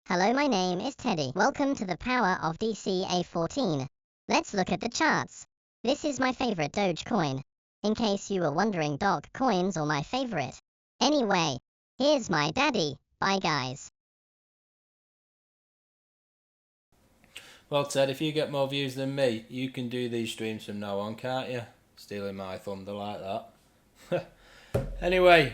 Hello, my name is Teddy. Welcome to the power of DCA 14. Let's look at the charts. This is my favorite Dogecoin. In case you were wondering, dog coins are my favorite. Anyway, here's my daddy. Bye guys. Well, Ted, if you get more views than me, you can do these streams from now on, can't you? Stealing my thunder like that. Anyway,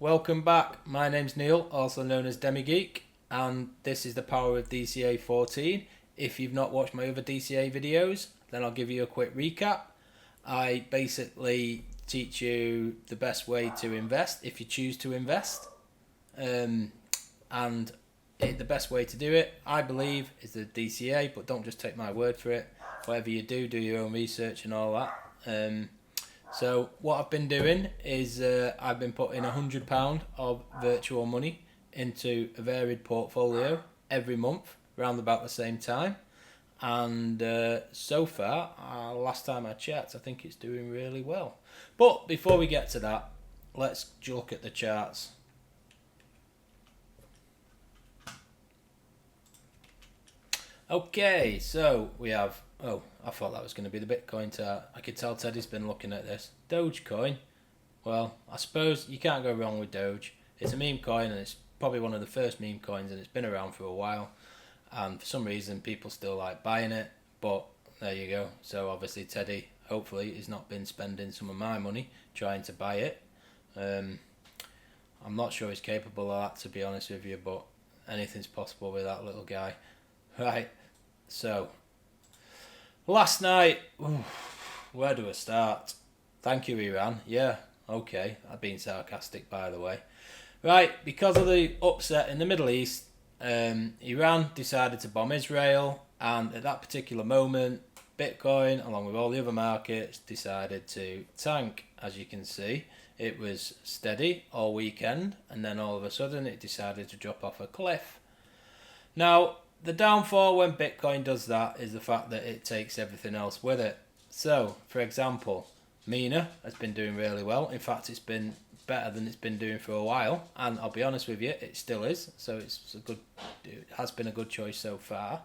welcome back. My name's Neil, also known as DemiGeek, and this is the power of DCA 14. If you've not watched my other DCA videos, then I'll give you a quick recap. I basically teach you the best way to invest if you choose to invest. The best way to do it, I believe, is the DCA, but don't just take my word for it. Whatever you do your own research and all that. So what I've been doing is I've been putting £100 of virtual money into a varied portfolio every month, around about the same time. And so far, last time I checked, I think it's doing really well. But before we get to that, let's look at the charts. Okay, so we have, I thought that was going to be the Bitcoin chart. I could tell Teddy's been looking at this. Dogecoin, well, I suppose you can't go wrong with Doge. It's a meme coin and it's probably one of the first meme coins and it's been around for a while. And for some reason people still like buying it, but there you go. So obviously Teddy, hopefully, has not been spending some of my money trying to buy it. I'm not sure he's capable of that, to be honest with you, but anything's possible with that little guy. Right, so last night, where do I start? Thank you, Iran. Yeah, okay, I've been sarcastic, by the way. Right, because of the upset in the Middle East, Iran decided to bomb Israel, and at that particular moment, Bitcoin, along with all the other markets, decided to tank. As you can see, it was steady all weekend, and then all of a sudden it decided to drop off a cliff. Now, the downfall when Bitcoin does that is the fact that it takes everything else with it. So, for example, Mina has been doing really well. In fact, it's been better than it's been doing for a while, and I'll be honest with you, it still is. So it has been a good choice so far.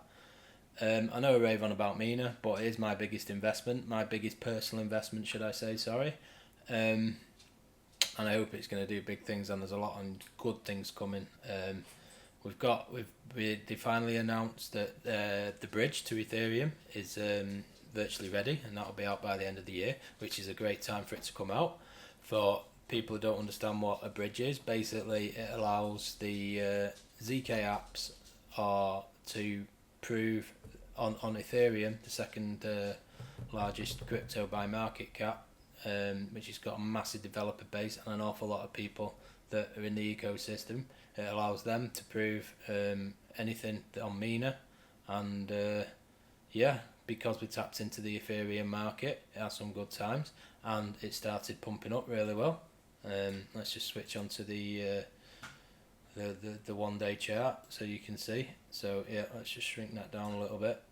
I know I rave on about Mina, but it is my biggest investment, my biggest personal investment, should I say? Sorry. And I hope it's going to do big things, and there's a lot of good things coming. They finally announced that the bridge to Ethereum is virtually ready, and that'll be out by the end of the year, which is a great time for it to come out. For people who don't understand what a bridge is, basically it allows the ZK apps to prove on Ethereum, the second largest crypto by market cap, which has got a massive developer base and an awful lot of people that are in the ecosystem. It allows them to prove anything on Mina, and because we tapped into the Ethereum market, it has some good times, and it started pumping up really well. Let's just switch on to the 1 day chart so you can see. So yeah, let's just shrink that down a little bit.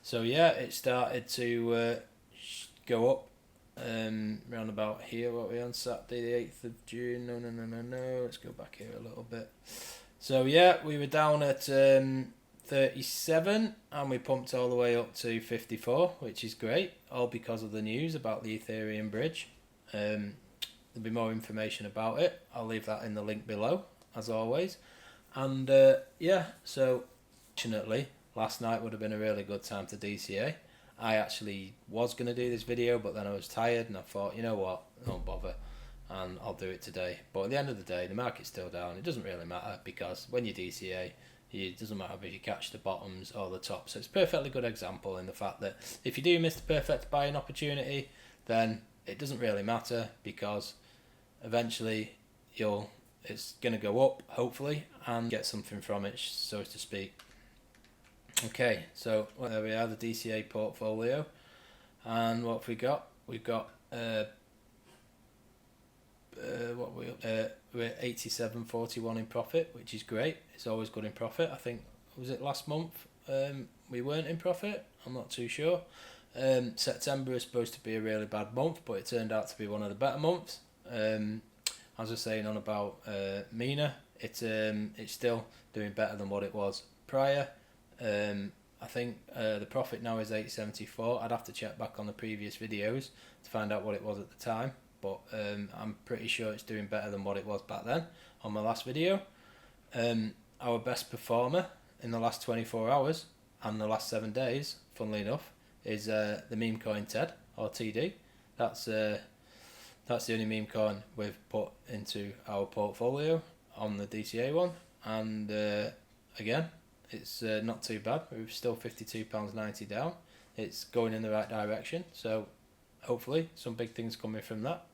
So yeah, it started to go up. Round about here, what we on Saturday the 8th of June. No, let's go back here a little bit. So yeah, we were down at 37 and we pumped all the way up to 54, which is great, all because of the news about the Ethereum bridge. There'll be more information about it. I'll leave that in the link below, as always. And so fortunately last night would have been a really good time to DCA. I actually was going to do this video, but then I was tired and I thought, you know what, don't bother, and I'll do it today. But at the end of the day, the market's still down. It doesn't really matter, because when you DCA, it doesn't matter if you catch the bottoms or the tops. So it's a perfectly good example in the fact that if you do miss the perfect buying opportunity, then it doesn't really matter, because eventually it's going to go up, hopefully, and get something from it, so to speak. Okay, so there we are, the DCA portfolio, and what have we got? We've got we're 87.41 in profit, which is great. It's always good in profit. I think, was it last month we weren't in profit? I'm not too sure. September is supposed to be a really bad month, but it turned out to be one of the better months. as I was saying on about Mina, it's still doing better than what it was prior. I think the profit now is 874. I'd have to check back on the previous videos to find out what it was at the time, but I'm pretty sure it's doing better than what it was back then on my last video. Our best performer in the last 24 hours and the last 7 days, funnily enough, is the meme coin TED or TD. That's the only meme coin we've put into our portfolio on the DCA one, and again, it's not too bad. We're still £52.90 down. It's going in the right direction, so hopefully some big things coming from that.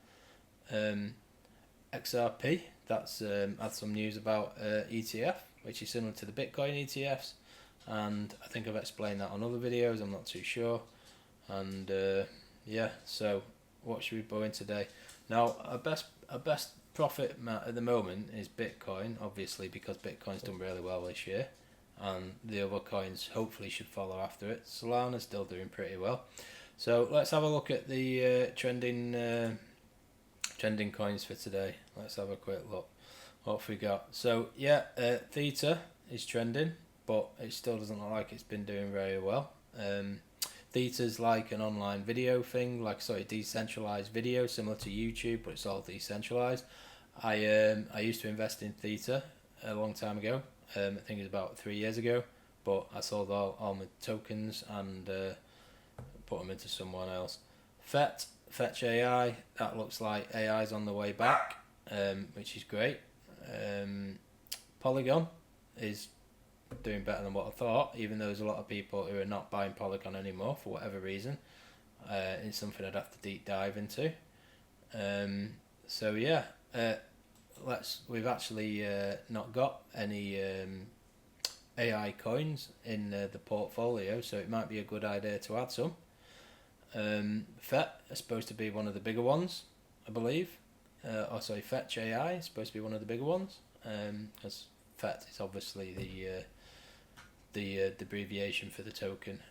XRP, that's had some news about ETF, which is similar to the Bitcoin ETFs, and I think I've explained that on other videos, I'm not too sure. And yeah, so what should we go in today? Now, our best profit at the moment is Bitcoin, obviously, because Bitcoin's done really well this year, and the other coins hopefully should follow after it. Solana's still doing pretty well. So let's have a look at the trending coins for today. Let's have a quick look. What have we got? So yeah, Theta is trending, but it still doesn't look like it's been doing very well. Theta's like an online video thing, like sort of decentralized video, similar to YouTube, but it's all decentralized. I used to invest in Theta a long time ago. I think it was about 3 years ago, but I sold all my tokens and put them into someone else. Fetch AI, that looks like AI's on the way back, which is great. Polygon is doing better than what I thought, even though there's a lot of people who are not buying Polygon anymore for whatever reason. It's something I'd have to deep dive into. So yeah, we've actually not got any AI coins in the portfolio, so it might be a good idea to add some. FET is supposed to be one of the bigger ones, I believe. Fetch AI is supposed to be one of the bigger ones, because FET is obviously the abbreviation for the token.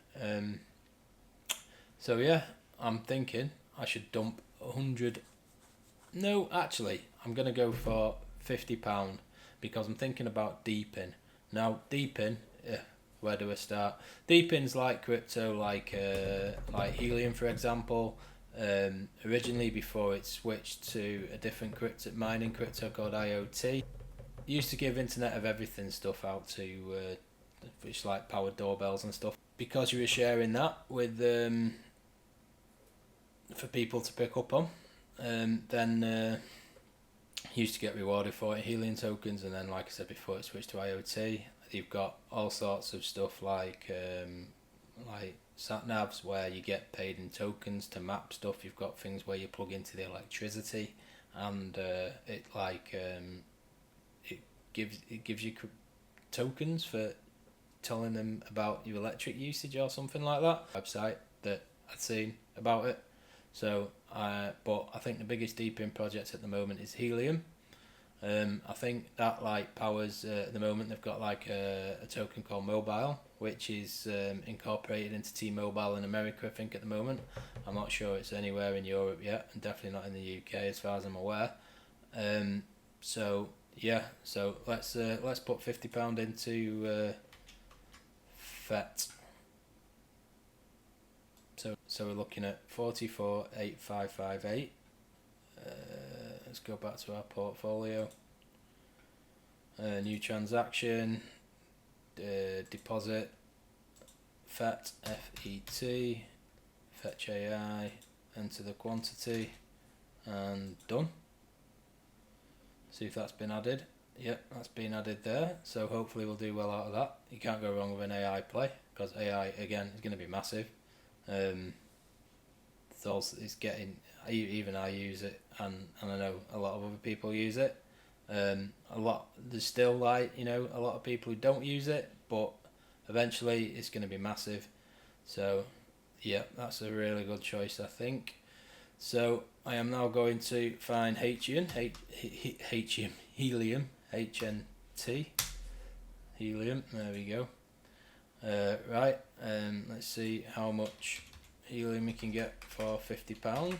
So yeah, I'm thinking I should dump 100. No, actually, I'm gonna go for £50 because I'm thinking about deepin. Now, deepin, where do I start? Deepin's like crypto, like Helium, for example. Originally, before it switched to a different mining crypto called IoT, used to give Internet of Everything stuff out to, which like powered doorbells and stuff. Because you were sharing that with for people to pick up on, then you used to get rewarded for it, Helium tokens, and then like I said before, it switched to IoT. You've got all sorts of stuff like sat navs where you get paid in tokens to map stuff. You've got things where you plug into the electricity, and it gives you tokens for telling them about your electric usage or something like that. Website that I'd seen about it. So, but I think the biggest deepin project at the moment is Helium. I think that powers at the moment they've got a token called Mobile, which is incorporated into T-Mobile in America. I think at the moment, I'm not sure it's anywhere in Europe yet, and definitely not in the UK as far as I'm aware. So yeah, so let's put £50 into FET. So we're looking at 448558. Let's go back to our portfolio. New transaction, deposit, FET, FET, Fetch AI, enter the quantity, and done. See if that's been added. Yep, that's been added there. So hopefully we'll do well out of that. You can't go wrong with an AI play, because AI again is going to be massive. It's getting, even I use it, and I know a lot of other people use it. There's still a lot of people who don't use it, but eventually it's going to be massive. So yeah, that's a really good choice, I think. So I am now going to find Helium, HNT, Helium, there we go. Right, let's see how much Helium we can get for £50,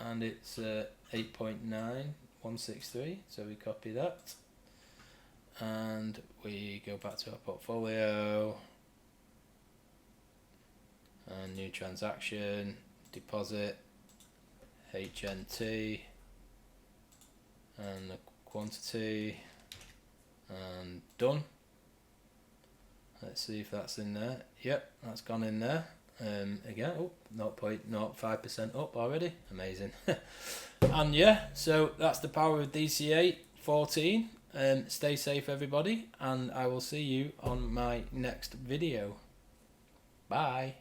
and it's 8.9 163, so we copy that and we go back to our portfolio and new transaction, deposit, HNT and the quantity, and done. Let's see if that's in there. Yep, that's gone in there. Again, 0.05% up already. Amazing. And yeah, so that's the power of DCA 14. Stay safe, everybody, and I will see you on my next video. Bye.